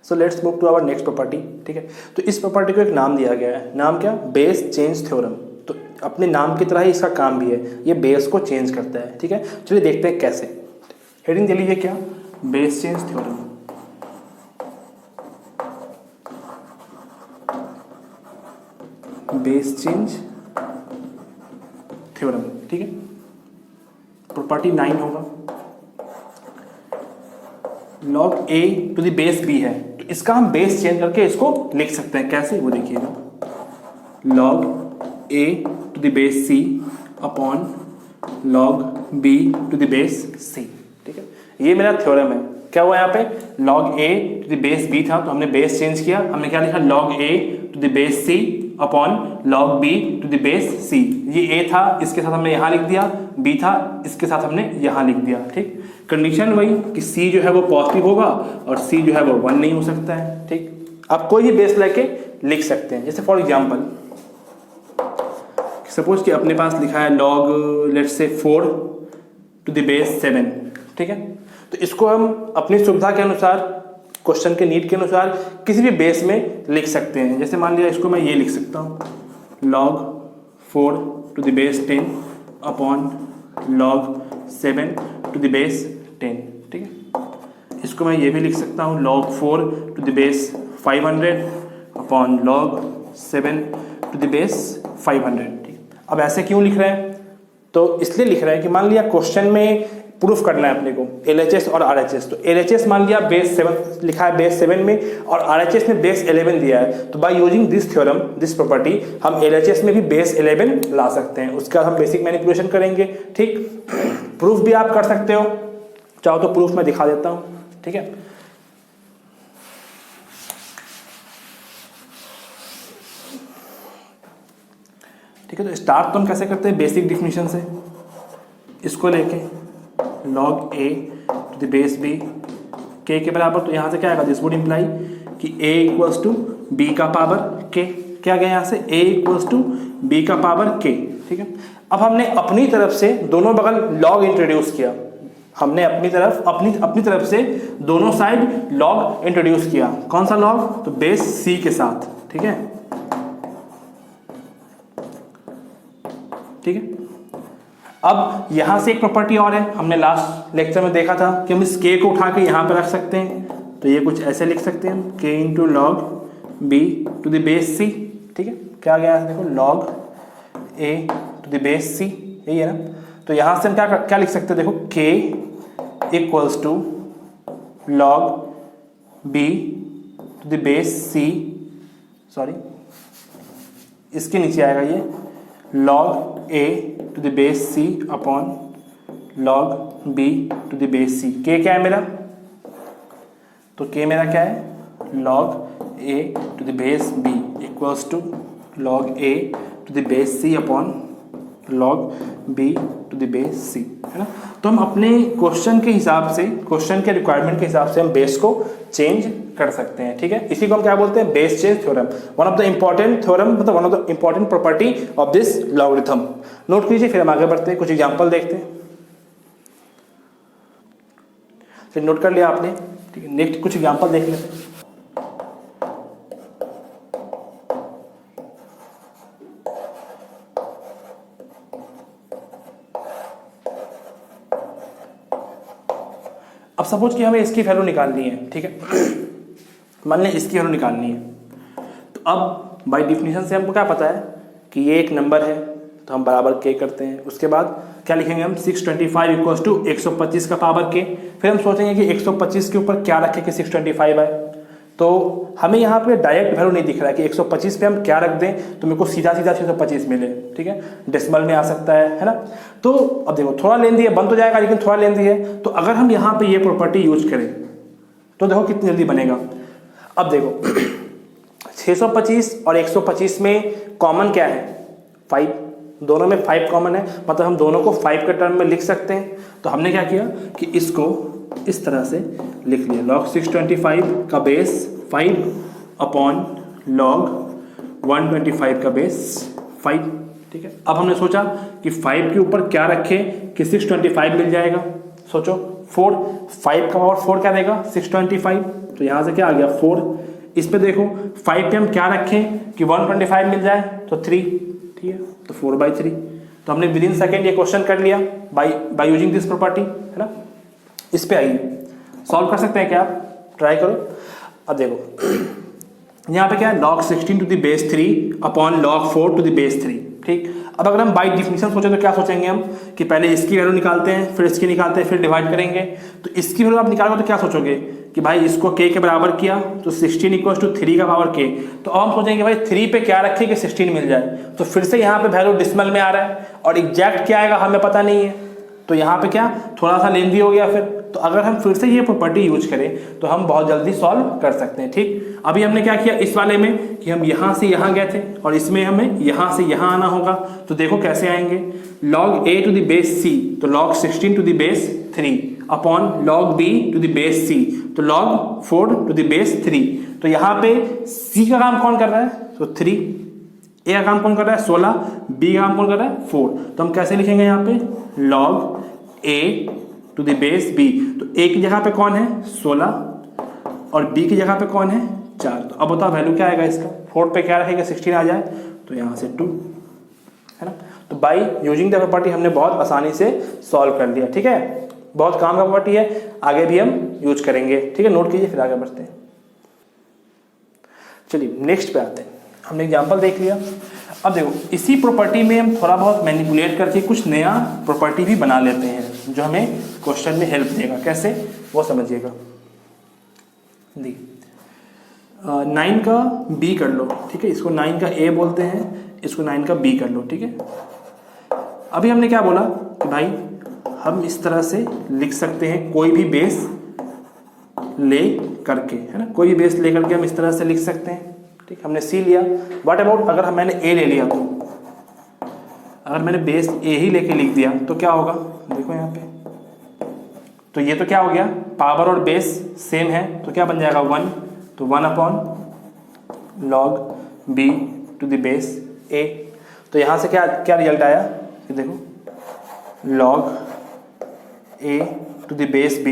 So let's move to our next property. ठीक है, तो इस प्रॉपर्टी को एक नाम दिया गया है, नाम क्या, बेस चेंज थ्योरम। तो अपने नाम की तरह ही इसका काम भी है, ये बेस को चेंज करता है। ठीक है, चलिए देखते हैं कैसे। हेडिंग दे लीजिए क्या, base change theorem. Base change theorem. ठीक है, प्रॉपर्टी 9 होगा, log a to the base b है, तो इसका हम बेस चेंज करके इसको लिख सकते हैं। कैसे, वो देखिएगा, log a to the base c upon log b to the base c। ठीक है, ये मेरा थ्योरम है। क्या हुआ यहाँ पे, log a to the base b था, तो हमने बेस चेंज किया, हमने क्या लिखा, log a to the base c upon log b to the base c। ये a था, इसके साथ हमने यहाँ लिख दिया, b था, इसके साथ हमने यहाँ लिख दिया। ठीक, कंडीशन वही कि c जो है वो पॉजिटिव होगा और c जो है वो 1 नहीं हो सकता है। ठीक, आप कोई भी बेस लेके लिख सकते हैं। जैसे फॉर एग्जांपल सपोज कि अपने पास लिखा है log let's say 4 to the base 7। ठीक है, तो इसको हम अपनी सुविधा के अनुसार, क्वेश्चन के नीड के अनुसार किसी भी बेस में लिख सकते हैं। जैसे मान लिया इसको मैं ये लिख सकता हूँ, log 4 to the base 10 upon log 7 to the base 10। ठीक है, इसको मैं ये भी लिख सकता हूँ, log 4 to the base 500 upon log 7 to the base 500। ठीक, अब ऐसे क्यों लिख रहे हैं, तो इसलिए लिख रहे हैं कि मान लिया क्वेश्चन में प्रूफ करना है अपने को LHS और RHS। तो LHS मान लिया बेस 7 लिखा है, बेस 7 में, और RHS में बेस 11 दिया है। तो by using this theorem, this property, हम LHS में भी बेस 11 ला सकते हैं। उसका हम बेसिक मैनिपुलेशन करेंगे। ठीक, प्रूफ भी आप कर सकते हो, चाहो तो प्रूफ मैं दिखा देता हूँ। ठीक है, ठीक है, तो स्टार्ट तो हम कैसे करते हैं, बेसिक डिफिनीशन से, इसको लेके log a to the base b k के बराबर। तो यहाँ से क्या आएगा, दिस वुड इम्प्लाई कि a इक्वल्स टू b का पावर k। क्या गया यहाँ से, a इक्वल्स टू b का पावर k। ठीक है, अब हमने अपनी तरफ से दोनों बगल log इंट्रोड्यूस किया, हमने अपनी तरफ से दोनों साइड log इंट्रोड्यूस किया। कौन सा log, तो बेस c के साथ। ठीक है, ठीक है, अब यहां से एक प्रॉपर्टी और है, हमने लास्ट लेक्चर में देखा था कि हम इस k को उठा के यहां पर रख सकते हैं। तो ये कुछ ऐसे लिख सकते हैं, k into log b to the base c। ठीक है, क्या गया देखो, log a to the base c, यही है ना। तो यहां से हम क्या लिख सकते हैं, देखो k equals to log b to the base c, sorry इसके नीचे आएगा ये log a to the base c upon log b to the base c। k क्या है मेरा, तो k मेरा क्या है, log a to the base b equals to log a to the base c upon log b to the base c, है ना। तो हम अपने क्वेश्चन के हिसाब से, क्वेश्चन के रिक्वायरमेंट के हिसाब से हम बेस को चेंज कर सकते हैं। ठीक है, इसी को हम क्या बोलते हैं, base change theorem. One of the important theorem, मतलब one of the important property of this logarithm. Note कीजिए, फिर हम आगे बढ़ते हैं, कुछ एग्जांपल देखते हैं। फिर नोट कर लिया आपने, ठीक है, नेक्स्ट कुछ एग्जांपल देख लेते हैं। अब सपोज कि हमें इसकी वैल्यू निकालनी है। ठीक है, मान लें इसकी वैल्यू निकालनी है, तो अब बाय डिफिनीशन से हमको क्या पता है कि ये एक नंबर है, तो हम बराबर के करते हैं। उसके बाद क्या लिखेंगे हम, 625 इक्वल्स टू 125 का पावर के। फिर हम सोचेंगे कि 125 के ऊपर क्या रखें कि 625 आए। तो हमें यहाँ पे डायरेक्ट वैल्यू नहीं दिख रहा है कि 125 पे हम क्या रख दें तो मेरे को सीधा 625 मिले। ठीक है, डेसिमल में आ सकता है ना। तो अब देखो थोड़ा लेंदी है, बन तो जाएगा लेकिन थोड़ा लेंदी है। तो अगर हम यहाँ पे ये प्रॉपर्टी यूज करें तो देखो कितनी जल्दी बनेगा। अब देखो 625 और 125 में कॉमन क्या है, 5, दोनों में 5 कॉमन है, मतलब हम दोनों को 5 के टर्म में लिख सकते हैं। तो हमने क्या किया कि इसको इस तरह से लिख लिया, log 625 का बेस 5 अपॉन log 125 का बेस 5। ठीक है, अब हमने सोचा कि 5 के ऊपर क्या रखें कि 625 मिल जाएगा। सोचो 4, 5 का पावर 4 क्या देगा 625, तो यहाँ से क्या आ गया 4। इस पे देखो 5 पे हम क्या रखें कि 125 मिल जाए, तो 3, ठीक है, तो 4/3। तो हमने विद इन सेकेंड ये क्वेश्चन कर लिया बाय यूजिंग दिस प्रॉपर्टी, है ना। इस पे आइए, सॉल्व कर सकते हैं क्या आप, ट्राई करो। अब देखो यहाँ पे क्या है log 16 to the base 3 upon log 4 to the base 3, ठीक। अब अगर हम बाई डिफिनीशन सोचें तो क्या सोचेंगे हम कि पहले इसकी वैल्यू निकालते हैं, फिर इसकी निकालते हैं, फिर डिवाइड करेंगे। तो इसकी वैल्यू आप निकालोगे तो क्या सोचोगे कि भाई इसको k के बराबर किया तो 16 = 3 का पावर k। तो अब हम सोचेंगे भाई 3 पे क्या रखें कि 16 मिल जाए। तो फिर से यहाँ पे वैल्यू डिसिमल में आ रहा है और एग्जैक्ट क्या आएगा हमें पता नहीं है, तो यहाँ पे क्या थोड़ा सा लेंदी हो गया फिर। तो अगर हम फिर से ये प्रॉपर्टी यूज करें तो हम बहुत जल्दी सॉल्व कर सकते हैं, ठीक। अभी हमने क्या किया इस वाले में कि हम यहाँ से यहाँ गए थे और इसमें हमें यहाँ से यहाँ आना होगा। तो देखो कैसे आएंगे, log a to the base c तो log 16 to the base 3 upon log b to the base c तो log 4 to the base 3। तो यहाँ पे c का काम कौन कर रहा है, तो 3, a का काम कौन कर रहा है 16, b का काम कौन कर रहा है 4। तो हम कैसे लिखेंगे यहाँ पे log a to the base b, तो a की जगह पे कौन है 16 और b की जगह पे कौन है 4। तो अब बताओ वैल्यू क्या आएगा इसका, 4 पे क्या रखेगा 16 आ जाए, तो यहाँ से 2, है ना। तो बाई यूजिंग द प्रॉपर्टी हमने बहुत आसानी से सॉल्व कर लिया, ठीक है। बहुत काम का प्रॉपर्टी है, आगे भी हम यूज करेंगे, ठीक है। नोट कीजिए फिर आगे बढ़ते हैं। चलिए नेक्स्ट पे आते हैं। हमने एग्जाम्पल देख लिया। अब देखो इसी प्रॉपर्टी में हम थोड़ा बहुत मैनिपुलेट करके कुछ नया प्रॉपर्टी भी बना लेते हैं जो हमें क्वेश्चन में हेल्प देगा। कैसे वो समझिएगा। दी 9 का b कर लो, ठीक है। इसको 9 का a बोलते हैं, इसको 9 का b कर लो, ठीक है। अभी हमने क्या बोला कि भाई हम इस तरह से लिख सकते हैं कोई भी बेस ले करके, है ना। कोई भी बेस ले करके हम इस तरह से लिख सकते हैं, ठीक। हमने c लिया। व्हाट अबाउट अगर मैंने a ले लिया, तो अगर मैंने बेस a ही लेके लिख दिया तो क्या होगा, देखो यहाँ पे। तो ये तो क्या हो गया, पावर और बेस सेम है तो क्या बन जाएगा 1, तो 1 upon log b to the base a। तो यहाँ से क्या क्या रिजल्ट आया, ये देखो log a to the base b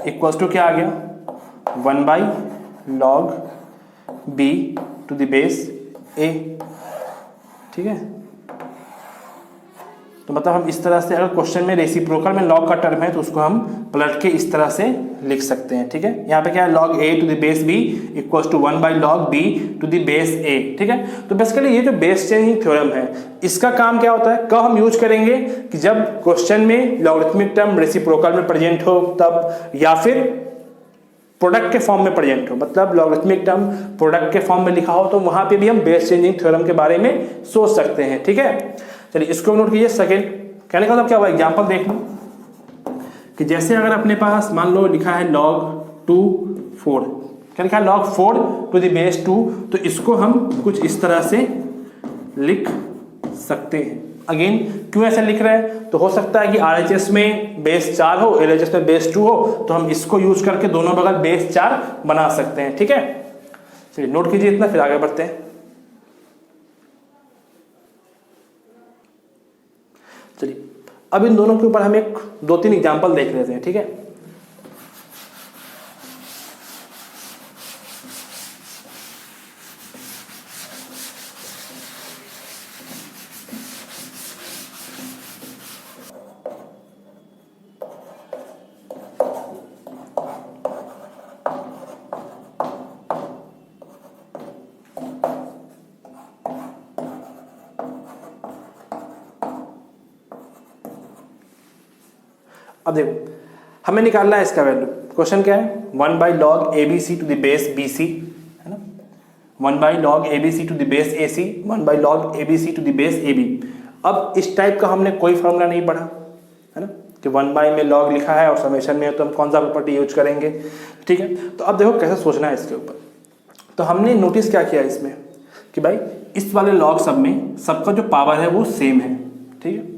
equals to क्या आ गया 1/log b to the base a, ठीक है। तो मतलब हम इस तरह से अगर क्वेश्चन में रेसिप्रोकल में log का टर्म है तो उसको हम पलट के इस तरह से लिख सकते हैं, ठीक है। यहाँ पे क्या है log a to the base b equals to 1/log b to the base a, ठीक है। तो बेसिकली ये जो बेस चेंजिंग थ्योरम है इसका काम क्या होता है, कब हम यूज करेंगे कि जब क्वेश्चन में लॉगरिथमिक टर्म रेसिप्रोकल में प्रेजेंट हो तब, या फिर प्रोडक्ट के फॉर्म में प्रेजेंट हो। मतलब लॉगरिथमिक टर्म प्रोडक्ट के फॉर्म में लिखा हो तो वहां पे भी हम बेस चेंजिंग थ्योरम के बारे में सोच सकते हैं, ठीक है। चलिए इसको नोट कीजिए। सेकंड कहने का मतलब क्या हुआ, एग्जांपल देख लो कि जैसे अगर अपने पास मान लो लिखा है log 2 4, क्या लिखा है log 4 टू द बेस 2, तो इसको हम कुछ इस तरह से लिख सकते हैं। अगेन क्यों ऐसे लिख रहे हैं, तो हो सकता है कि RHS में बेस 4 हो, LHS में बेस 2 हो, तो हम इसको यूज करके दोनों बगल बेस 4 बना सकते हैं, ठीक है। चलिए नोट कीजिए इतना, फिर आगे बढ़ते हैं। चलिए अब इन दोनों के ऊपर हम एक 2-3 एग्जाम्पल देख लेते हैं, ठीक है। अब देखो हमें निकालना है इसका वैल्यू। क्वेश्चन क्या है, 1/log ABC to the base BC, है ना। 1/log ABC to the base AC, 1/log ABC to the base AB। अब इस टाइप का हमने कोई फॉर्मूला नहीं पढ़ा, है ना, कि 1/, में log लिखा है और समेशन में है तो हम कौन सा प्रॉपर्टी यूज करेंगे, ठीक है। तो अब देखो कैसे सोचना है इसके ऊपर। तो हमने नोटिस क्या किया इसमें कि भाई इस वाले log सब में सबका जो पावर है वो सेम है, ठीक है।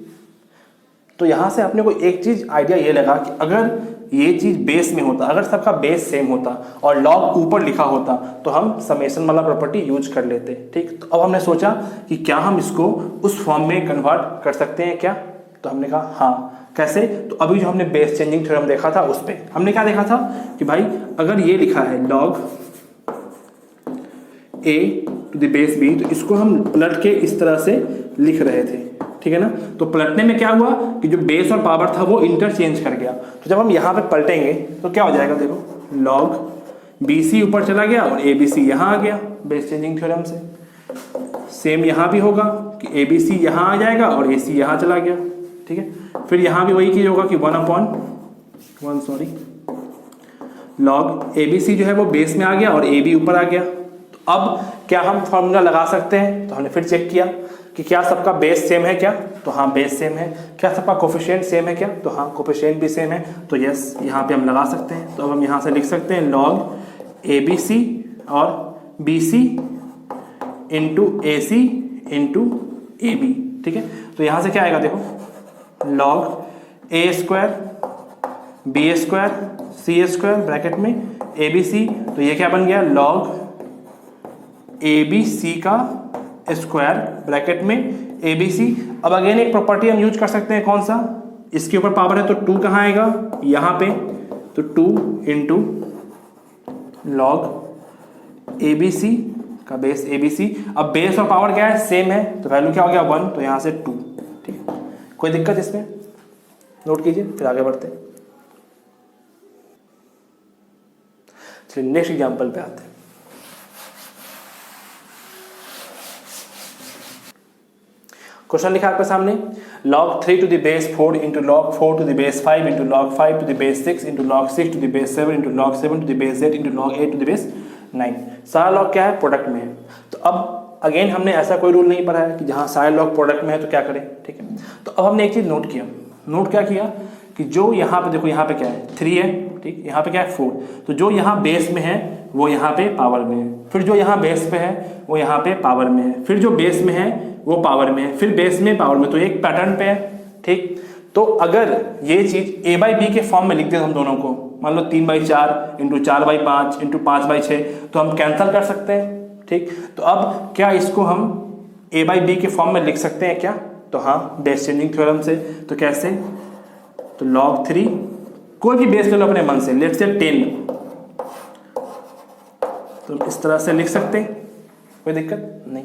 तो यहाँ से अपने को एक चीज़ आइडिया ये लगा कि अगर ये चीज़ बेस में होता, अगर सबका बेस सेम होता और log ऊपर लिखा होता तो हम समेशन वाला प्रॉपर्टी यूज कर लेते, ठीक। तो अब हमने सोचा कि क्या हम इसको उस फॉर्म में कन्वर्ट कर सकते हैं क्या, तो हमने कहा हाँ कैसे? तो अभी जो हमने बेस चेंजिंग थ्योरम देखा था उस पर हमने क्या देखा था कि भाई अगर ये लिखा है log a to the base b, तो इसको हम पलट के इस तरह से लिख रहे थे, ठीक है ना। तो पलटने में क्या हुआ कि जो बेस और पावर था वो इंटरचेंज कर गया। तो जब हम यहाँ पे पलटेंगे तो क्या हो जाएगा, देखो log bc ऊपर चला गया और abc यहाँ आ गया बेस चेंजिंग थ्योरम से। सेम यहाँ भी होगा कि abc यहाँ आ जाएगा और ac यहाँ चला गया, ठीक है। फिर यहाँ भी वही चीज़ होगा कि 1/1 सॉरी log abc जो है वो बेस में आ गया और ab ऊपर आ गया। तो अब क्या हम फॉर्मूला लगा सकते हैं? तो हमने फिर चेक किया कि क्या सबका बेस सेम है क्या, तो हाँ बेस सेम है। क्या सबका कोफिशिएंट सेम है क्या, तो हाँ कोफिशिएंट भी सेम है। तो यस, यहाँ पे हम लगा सकते हैं। तो अब हम यहाँ से लिख सकते हैं log abc और bc into ac into ab, ठीक है। तो यहाँ से क्या आएगा, देखो log a square b square c square bracket में abc, तो ये क्या बन गया log abc का स्क्वायर ब्रैकेट में abc। अब अगेन एक प्रॉपर्टी हम यूज कर सकते हैं, कौन सा? इसके ऊपर पावर है तो 2 कहाँ आएगा, यहाँ पे, तो 2 इंटू log abc का बेस abc। अब बेस और पावर क्या है, सेम है, तो वैल्यू क्या हो गया 1, तो यहाँ से 2, ठीक है। कोई दिक्कत इसमें? नोट कीजिए, फिर आगे बढ़ते हैं। चलिए नेक्स्ट एग्जांपल पे आते हैं। क्वेश्चन लिखा आपके सामने, log 3 to the base 4 into log 4 to the base 5 into log 5 to the base 6 into log 6 to the base 7 into log 7 to the base 8 into log 8 to the base 9। सारा log क्या है, product में है। तो अब again हमने ऐसा कोई रूल नहीं पढ़ा है कि जहाँ सारे लॉग प्रोडक्ट में है तो क्या करें, ठीक है। तो अब हमने एक चीज़ नोट क्या किया कि जो यहाँ पे देखो, यहाँ पे क्या है 3 है, ठीक, यहाँ पे क्या है 4। तो जो यहाँ बेस में है वो यहाँ पे पावर में है, फिर जो यहाँ बेस पे है वो यहाँ पे पावर में है, फिर जो बेस में है वो पावर में है, फिर बेस में पावर में, तो एक पैटर्न पे है, ठीक। तो अगर ये चीज़ a बाई बी के फॉर्म में लिख दें हम दोनों को, मान लो 3/4 इंटू 4/5 इंटू 5/6, तो हम कैंसिल कर सकते हैं, ठीक। तो अब क्या इसको हम a बाई बी के फॉर्म में लिख सकते हैं क्या, तो हाँ बेस चेंजिंग थ्योरम से। तो कैसे, तो log 3 कोई भी बेस ले लो अपने मन से, लेट्स से 10, तो इस तरह से लिख सकते हैं, कोई दिक्कत नहीं।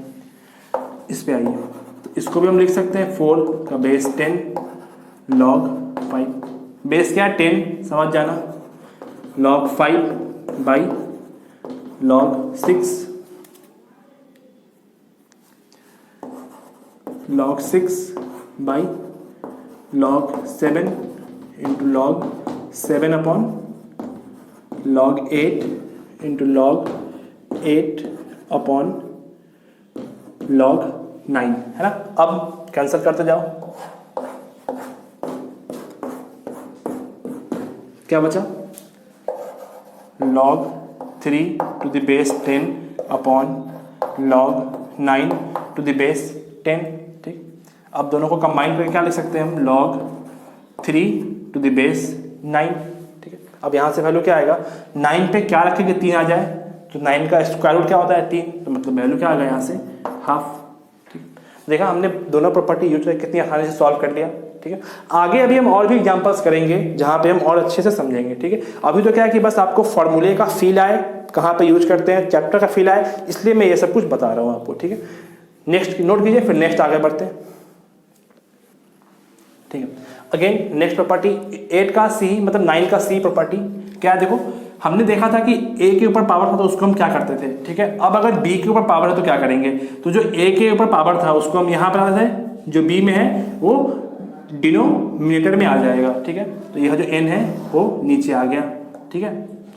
इस पे आइए, तो इसको भी हम लिख सकते हैं 4 का बेस 10 log 5, बेस क्या है 10, समझ जाना, log 5 by log 6 log 6 by log 7 into log 7 upon log 8 into log 8 upon log 9, है ना। अब कैंसिल करते जाओ, क्या बचा, log 3 to the base 10 upon log 9 to the base 10, ठीक। अब दोनों को कंबाइन करके क्या लिख सकते हैं हम, log 3 टू द बेस 9, ठीक है। अब यहाँ से वैल्यू क्या आएगा, 9 पे क्या रखेंगे, 3 आ जाए, तो 9 का स्क्वायर रूट क्या होता है 3, तो मतलब वैल्यू क्या आ गया यहाँ से हाफ, ठीक। देखा हमने दोनों प्रॉपर्टी यूज करके कितनी आसानी से सॉल्व कर लिया, ठीक है। आगे अभी हम और भी एग्जांपल्स करेंगे जहाँ पे हम और अच्छे से समझेंगे, ठीक है। अभी तो क्या है कि बस आपको फॉर्मूले का फील आए, कहाँ पे यूज करते हैं, चैप्टर का फील आए, इसलिए मैं ये सब कुछ बता रहा हूँ आपको, ठीक है। नेक्स्ट नोट कीजिए, फिर नेक्स्ट आगे बढ़ते हैं, ठीक है। अगेन नेक्स्ट प्रॉपर्टी 8 का सी मतलब 9 का सी प्रॉपर्टी क्या है, देखो हमने देखा था कि a के ऊपर पावर था तो उसको हम क्या करते थे, ठीक है। अब अगर b के ऊपर पावर है तो क्या करेंगे, तो जो a के ऊपर पावर था उसको हम यहाँ पर लाते थे, जो b में है वो डिनोमिनेटर में आ जाएगा, ठीक है। तो यह जो n है वो नीचे आ गया, ठीक है।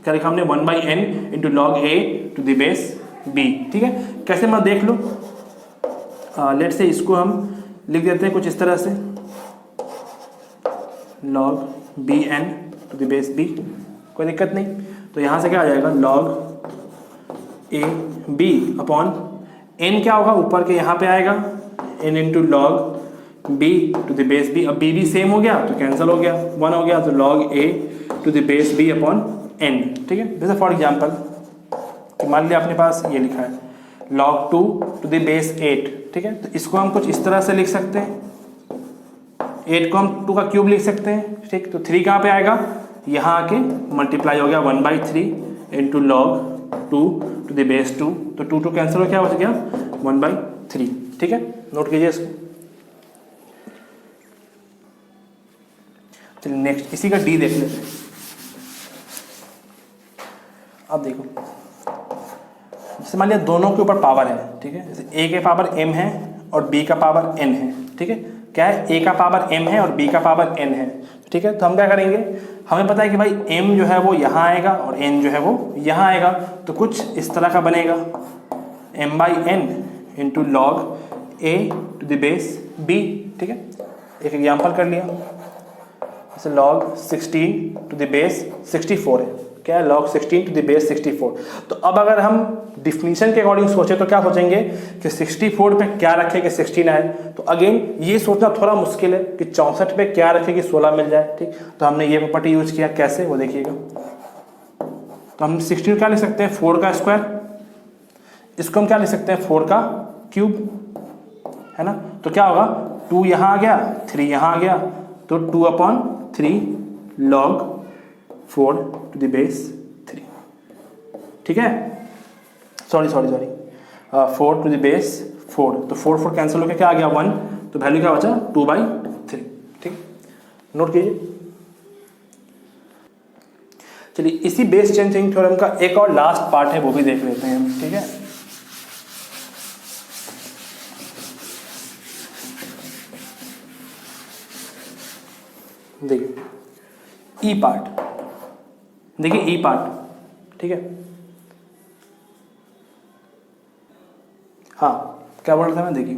क्या लिखा हमने 1/n into log a to the base b, ठीक है। कैसे मैं देख लो, लेट से इसको हम लिख देते हैं कुछ इस तरह से, log bn to the base b, कोई दिक्कत नहीं। तो यहाँ से क्या आ जाएगा log a b upon n क्या होगा ऊपर के यहाँ पे आएगा n into log b to the base b। अब b भी सेम हो गया तो कैंसिल हो गया, 1 हो गया, तो log a to the base b upon n, ठीक है। जैसे फॉर एग्जाम्पल मान लिया अपने पास ये लिखा है log 2 टू द बेस 8, ठीक है। तो इसको हम कुछ इस तरह से लिख सकते हैं, 8 को हम 2 का क्यूब लिख सकते हैं, ठीक। तो 3 कहाँ पे आएगा, यहाँ आके मल्टीप्लाई हो गया 1/3 into log 2 to the base 2, तो 2 कैंसिल हो क्या हो गया 1/3, ठीक है। नोट कीजिए इसको। चलिए नेक्स्ट इसी का डी देख लेते हैं। अब देखो, जैसे मान लिया दोनों के ऊपर पावर है, ठीक है। जैसे a के पावर m है और b का पावर n है, ठीक है। क्या है, a का पावर m है और b का पावर n है, ठीक है। तो हम क्या करेंगे, हमें पता है कि भाई m जो है वो यहाँ आएगा और n जो है वो यहाँ आएगा, तो कुछ इस तरह का बनेगा m/n into log a to the base b, ठीक है। एक एग्जाम्पल कर लिया, जैसे log 16 टू द बेस 64 है, क्या है log 16 टू द बेस 64। तो अब अगर हम डिफिनीशन के अकॉर्डिंग सोचे तो क्या सोचेंगे कि 64 पे क्या रखे कि 16 आए। तो अगेन ये सोचना थोड़ा मुश्किल है कि 64 पे क्या रखे कि 16 मिल जाए, ठीक। तो हमने ये प्रॉपर्टी यूज किया, कैसे वो देखिएगा। तो हम 16 क्या लिख सकते हैं 4 का स्क्वायर, इसको हम क्या लिख सकते हैं 4 का क्यूब, है ना। तो क्या होगा 2 यहाँ आ गया 3 यहाँ आ गया, तो 2/3 log 4 टू द बेस 3, ठीक है। सॉरी 4 टू द बेस 4, तो 4 कैंसिल होकर क्या आ गया 1, तो वैल्यू क्या बचा 2/3, ठीक। नोट कीजिए। चलिए इसी बेस चेंजिंग थ्योरम का एक और लास्ट पार्ट है, वो भी देख लेते हैं, ठीक है। देखिए ई पार्ट, देखिए ई पार्ट, ठीक है। हाँ क्या बोल रहा था मैं, देखिए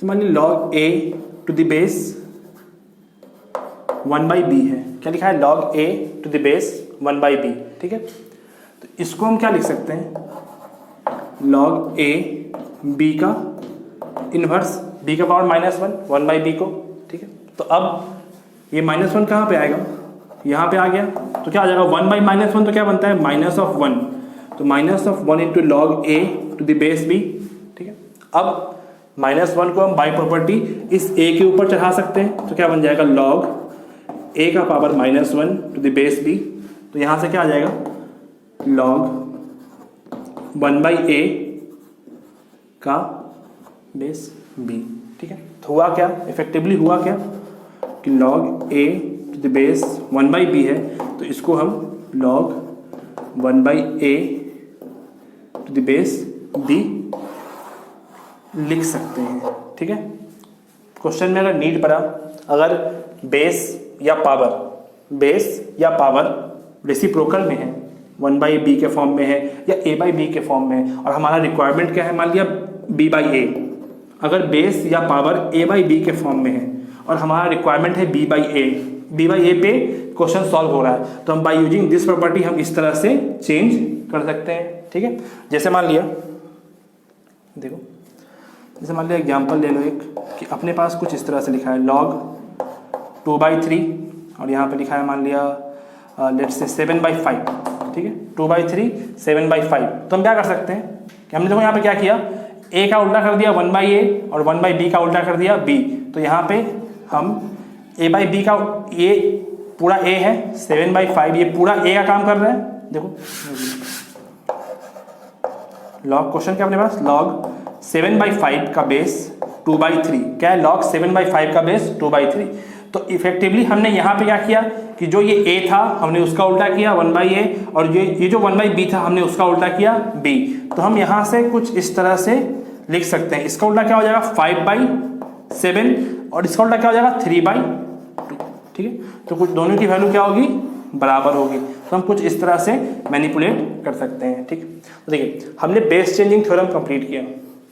मान लीजिए log a to the base 1/b है, क्या लिखा है log a to the base 1/b, ठीक है। तो इसको हम क्या लिख सकते हैं log a b का इनवर्स, b का पावर -1 1/b को, ठीक है। तो अब ये -1 कहाँ पे आएगा, यहाँ पे आ गया, तो क्या आ जाएगा 1/-1, तो क्या बनता है -1, तो -1 into log a to the base b, ठीक है। अब -1 को हम बाई प्रॉपर्टी इस a के ऊपर चढ़ा सकते हैं, तो क्या बन जाएगा log a का power -1 to the base b, तो यहाँ से क्या आ जाएगा log 1/a का बेस b, ठीक है। तो हुआ क्या, इफेक्टिवली हुआ क्या कि log a to the base 1/b है, तो इसको हम log 1/a to the base b लिख सकते हैं, ठीक है। क्वेश्चन में अगर नीड पड़ा, अगर बेस या पावर रेसिप्रोकल में है, 1/b के फॉर्म में है या a/b के फॉर्म में है, और हमारा रिक्वायरमेंट क्या है, मान लिया b/a, अगर बेस या पावर a/b के फॉर्म में है और हमारा रिक्वायरमेंट है b/a पे क्वेश्चन सॉल्व हो रहा है, तो हम बाय यूजिंग दिस प्रॉपर्टी हम इस तरह से चेंज कर सकते हैं, ठीक है। जैसे मान लिया, देखो जैसे मान लिया एग्जांपल ले लो एक, कि अपने पास कुछ इस तरह से लिखा है log 2/3 और यहाँ पे लिखा है मान लिया लेट्स से 7/5, ठीक है। 2/3 7/5, तो हम क्या कर सकते हैं कि हमने देखो यहाँ पे क्या किया, a का उल्टा कर दिया 1/a और 1/b का उल्टा कर दिया b, तो यहाँ पे हम a/b का, a पूरा a है, 7/5 ये पूरा a का काम कर रहा है। देखो log, क्वेश्चन क्या अपने पास log 7/5 का बेस 2/3, क्या है log 7/5 का बेस 2/3। तो इफेक्टिवली हमने यहाँ पे क्या किया कि जो ये a था हमने उसका उल्टा किया 1/a, और ये जो 1/b था हमने उसका उल्टा किया b। तो हम यहाँ से कुछ इस तरह से लिख सकते हैं, इसका उल्टा क्या हो जाएगा 5/7 और इसका उल्टा क्या हो जाएगा 3/2, ठीक है। तो कुछ दोनों की वैल्यू क्या होगी, बराबर होगी, तो हम कुछ इस तरह से मैनिपुलेट कर सकते हैं, ठीक। तो देखिए हमने बेस चेंजिंग थ्योरम कंप्लीट किया,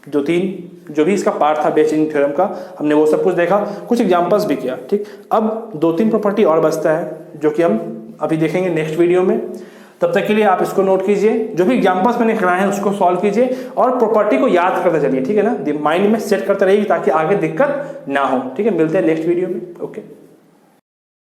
जो भी इसका पार्ट था बेस चेंजिंग थ्योरम का, हमने वो सब कुछ देखा, कुछ एग्जांपल्स भी किया, ठीक। अब 2-3 प्रॉपर्टी और बचता है जो कि हम अभी देखेंगे नेक्स्ट वीडियो में। तब तक के लिए आप इसको नोट कीजिए, जो भी एग्जांपल्स मैंने कराए हैं उसको सॉल्व कीजिए और प्रॉपर्टी को याद करते चलिए, ठीक है ना, माइंड में सेट करते रहिए ताकि आगे दिक्कत ना हो, ठीक है। मिलते हैं नेक्स्ट वीडियो में, ओके।